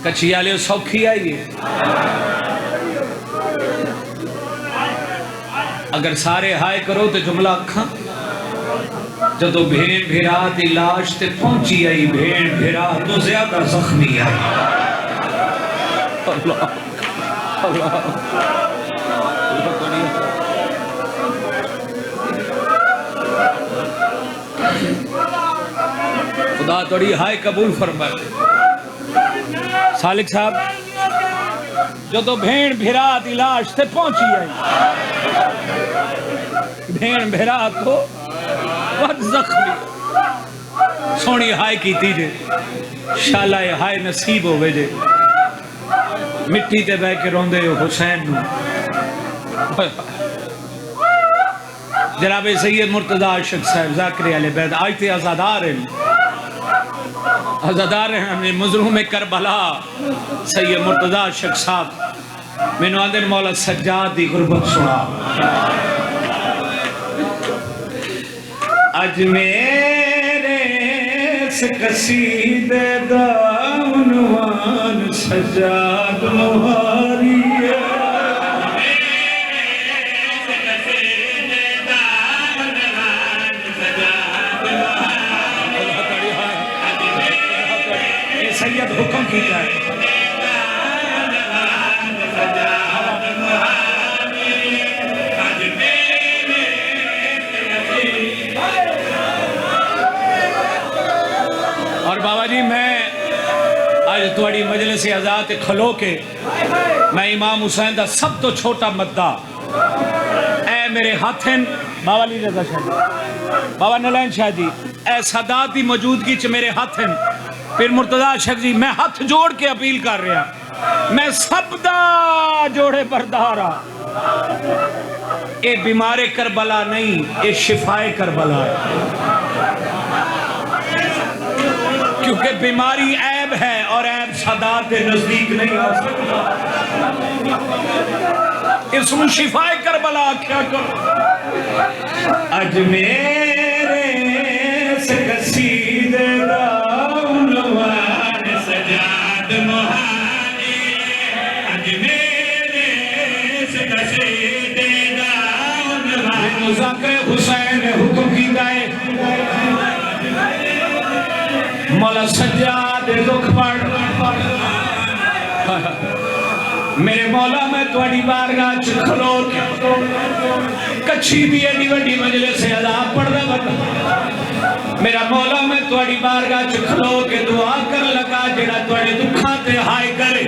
کچھی والے سوکھی آئی ہے اگر سارے ہائے کرو تو جملہ اکھاں جدو بھین بھیرا دی لاش تے پہنچی آئی بھین بھیرا تو زیادہ زخمی آئی اللہ اللہ خدا توڑی ہائے قبول فرمائے سالک صاحب جدو بھین بھیرا دی لاش تے پہنچی آئی بھین بھیرا تو بہت زخمی سونی ہائے کی تیجے شالہ ہائے نصیب ہوئے جے مٹی تے بہ کے روندے ہو حسین نو جناب سید مرتضی عاشق صاحب ذاکری علیہ بیت آج تے ازادار ہیں ہمیں مظلوم کربلا سید مرتضی عاشق صاحب میں نو آندن مولا سجاد دی غربت سنا اج میرے اس قصیدے دا عنوان سجاد مہاری ہے سید حکم کی جائے اور بابا جی میں آج توڑی مجلس ازاد کھلو کے میں امام حسین دا سب تو چھوٹا مدہ اے میرے ہاتھن بابا علی رضا شاہ جی بابا نلین شاہ جی اے سادات دی موجودگی چ میرے ہاتھن پھر مرتضی عاشق جی میں ہاتھ جوڑ کے اپیل کر رہا میں سب دا جوڑے بردارا اے بیمار کربلا نہیں اے شفائے کربلا ہے کیونکہ بیماری عیب ہے اور عیب سادات کے نزدیک نہیں آ سکتا اس میں شفائے کربلا کیا کرو اج میرے اس قصیدے دا عنوان سجاد مہاری اج میرے اس قصیدے دا عنوان مذاکر حسین نے حکم کی گئے مولا سجاد دکھ پڑ میرے مولا میں توڑی بارگاہ کھلو کچھی بھی ایڈی وڈی مجلس سے عذاب پڑھ دا بتا میرا مولا میں توڑی بارگاہ کھلو کے دعا کر لگا جڑا توڑی دکھاں تے ہائے کرے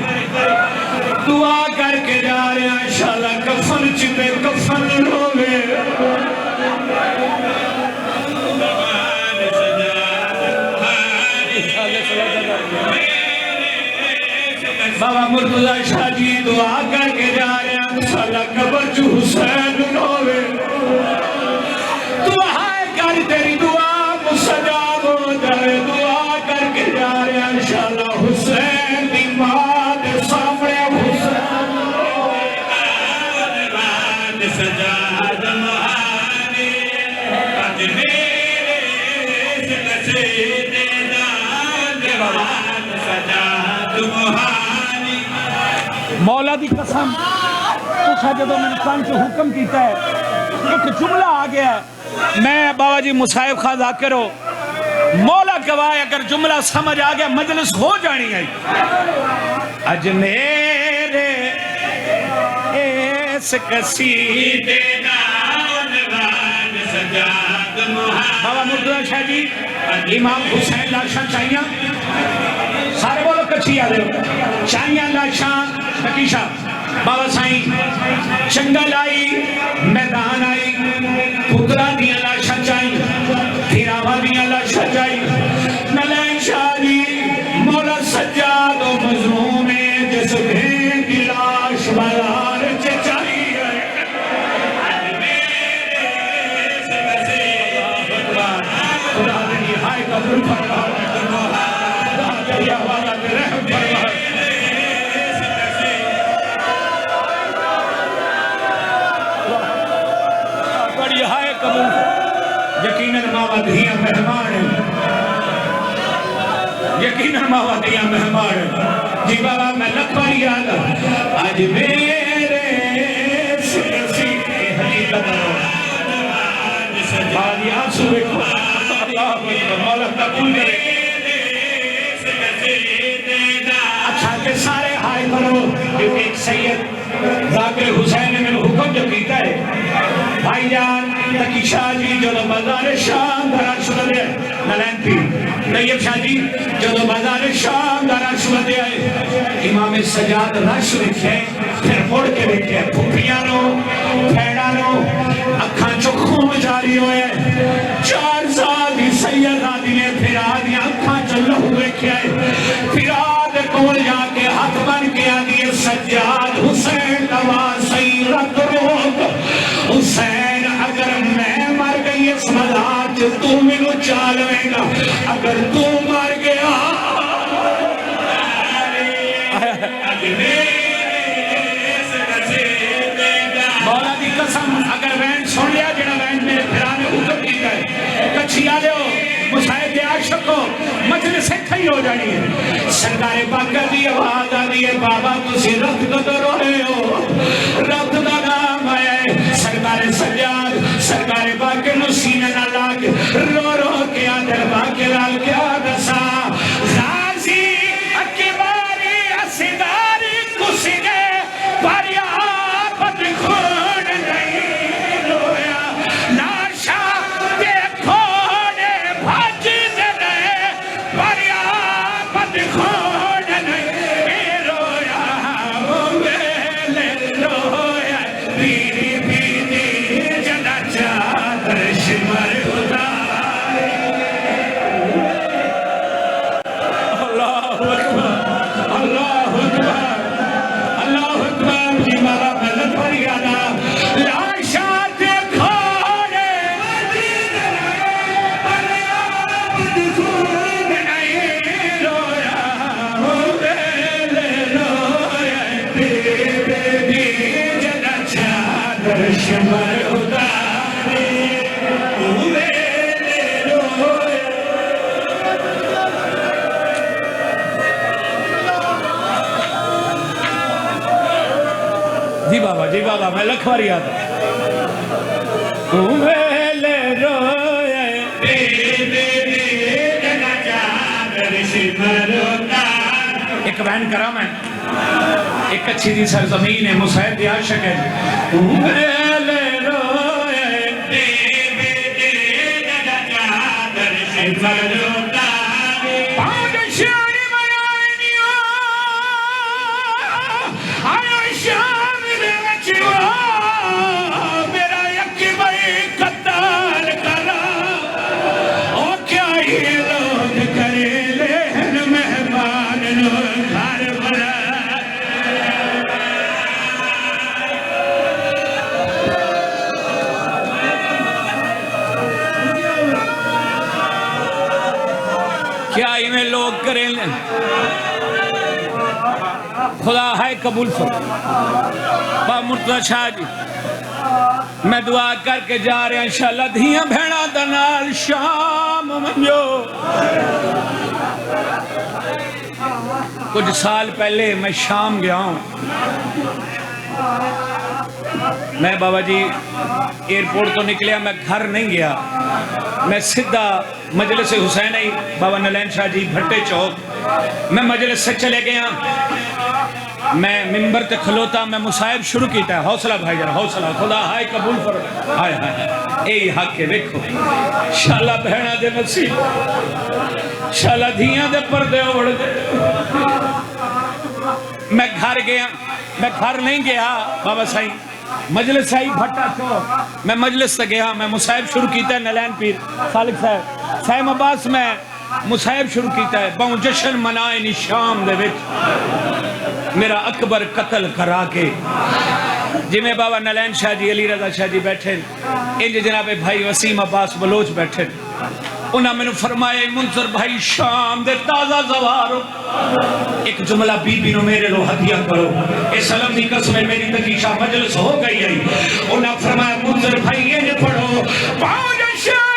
دعا کر کے جا رہے ہیں انشاءاللہ کفن چپے کفن روے بابا مرتضی شاہ جی دعا کر کے جا رہے ہیں سالہ قبر جو حسین روے دعا کر تیری دعا مستجاب ہو جائے دعا کر کے جا رہے ہیں انشاءاللہ حسین دی ماں دے سامنے حسین روے سجاد مہاری اج میرے قصیدے دا عنوان سجاد مہاری مولا دی قسم تُسا جدو میں نے کان کو حکم کیتا ہے ایک جملہ آ گیا ہے میں بابا جی مصاحب خواہ ذاکر ہو مولا گواہ اگر جملہ سمجھ آ گیا مجلس ہو جانی ہے اج میرے اس قصیدے دا عنوان سجاد مہاری بابا مرتضی شاہ جی امام حسین لاشاں چاہیاں سارے بولو کچھی آ رہے ہو چاہیاں لاشاں نکیشہ بابا سائیں چنگل آئی میدان آئی پترہ دیا لاشا چائی دھیراوہ دیا لاشا چائی نلین شاہ جی مولا سجاد و مظلوم جس بھین کی لاش بازار چچائی ہے خدا دنی ہائے قبول فرما خدا دنی آوالا دے رحم فرما یقیناً ماما دھیاں مہمان ہیں یقیناً ماوا دیا مہمان جی بابا میں لکھواری یاد آج میرے سکسی حقیقت بادی آنسو دیکھو اللہ اکبر مولا قبول کرے اچھا کہ سارے ہائے کرو کیونکہ ایک سید ذاکر حسین نے میں حکم جو کیتا ہے بھائی جان تکی شاہ جی جو بازار شام درار شدہ دے نلین پی طیب شاہ جی جو بازار شام درار شدہ دے آئے امام سجاد رش رکھے پھر مڑ کے رکھے پھوپیاں نو پھیڑا نو اکھاں چکھوں جاری ہوئے 4 سال دی سید آدھی نے پھر آدھی اکھاں چلو ہوئے کیا ہے پھر آدھ کول جا کے ہاتھ بن کے آدھی سجاد حسین نواسی رکھ روک حسین اگر میں مر گئی اس مدار تو منو چالویں گا اگر تو مر گیا مولا دی قسم اگر وین سن لیا جنہ وین میرے پھرانے حکم کیتا ہے کچھی آلے ہو مسائد عاشق ہو مجلس کھئی ہو جانی ہے سرکار پاکر دی آواز آدھی ہے بابا تسی رب کو تو روئے ہو رب دا نام آیا ہے سرکار سجاد سرکار پاکر نو سینہ نہ لاگ رو رو کے آدھر پاکر آل کے آدھسا زازی اکباری اسداری کسینے پاریا پت خون نہیں رویا لاشا دیکھونے بھاج دے رہے پاریا پت خون نہیں رویا ویلے رویا بیری بیری جنا چادر شمر خدا اللہ اکبر اللہ اکبر اللہ اکبر جی مارا مدد پر یادا لاشا دیکھونے نہیں رویا ویلے رویا بیری جنا چادر شمر خدا جی بابا میں لکھواری آتا ویلے روئے ایک وین کرا میں ایک اچھی دی سرزمین ہے مسائد دی عاشق ہے ویلے روئے میرا یکی بھائی قتال کرا او کیا یہ لوگ کرے لہن مہمان نو گھر بھرا کیا ہمیں لوگ کریں لیں خدا ہے قبول فرما با مرتضی شاہ جی میں دعا کر کے جا رہے ہیں انشاءاللہ دھیاں بھیڑا دنال شام منجو کچھ سال پہلے میں شام گیا ہوں میں بابا جی ایئرپورٹ تو نکلیا میں گھر نہیں گیا میں سدھا مجلس حسین بابا نلین شاہ جی بھٹے چوک میں مجلس سے چلے گیا میں ممبر تے کھلوتا میں مصائب شروع کیتا ہے حوصلہ بھائی جان حوصلہ خدا ہائے قبول پر ہائے ہائے اے حق کے دیکھو شاءاللہ بہنا دے نصیب شاءاللہ دھیاں دے پردے اوڑ دے میں گھر گیا میں گھر نہیں گیا بابا سائی مجلس سائی بھٹا چوک میں مجلس سے گیا میں مصائب شروع کیتا ہے نلین پیر خالق صاحب سائم عباس میں مصائب شروع کیتا ہے باؤں جشن منائے نی شام دے وچ میرا اکبر قتل کرا کے جی میں بابا نلین شاہ جی علی رضا شاہ جی بیٹھے انج جناب بھائی وسیم عباس بلوچ بیٹھے انہاں میں نے فرمایا منظر بھائی شام دے تازہ زوارو ایک جملہ بی بی نو میرے لو ہدیہ کرو اس علم دی قسم میری تکیشہ مجلس ہو گئی ہے انہاں فرمایا منظر بھائی یہ پڑھو پاؤں جشن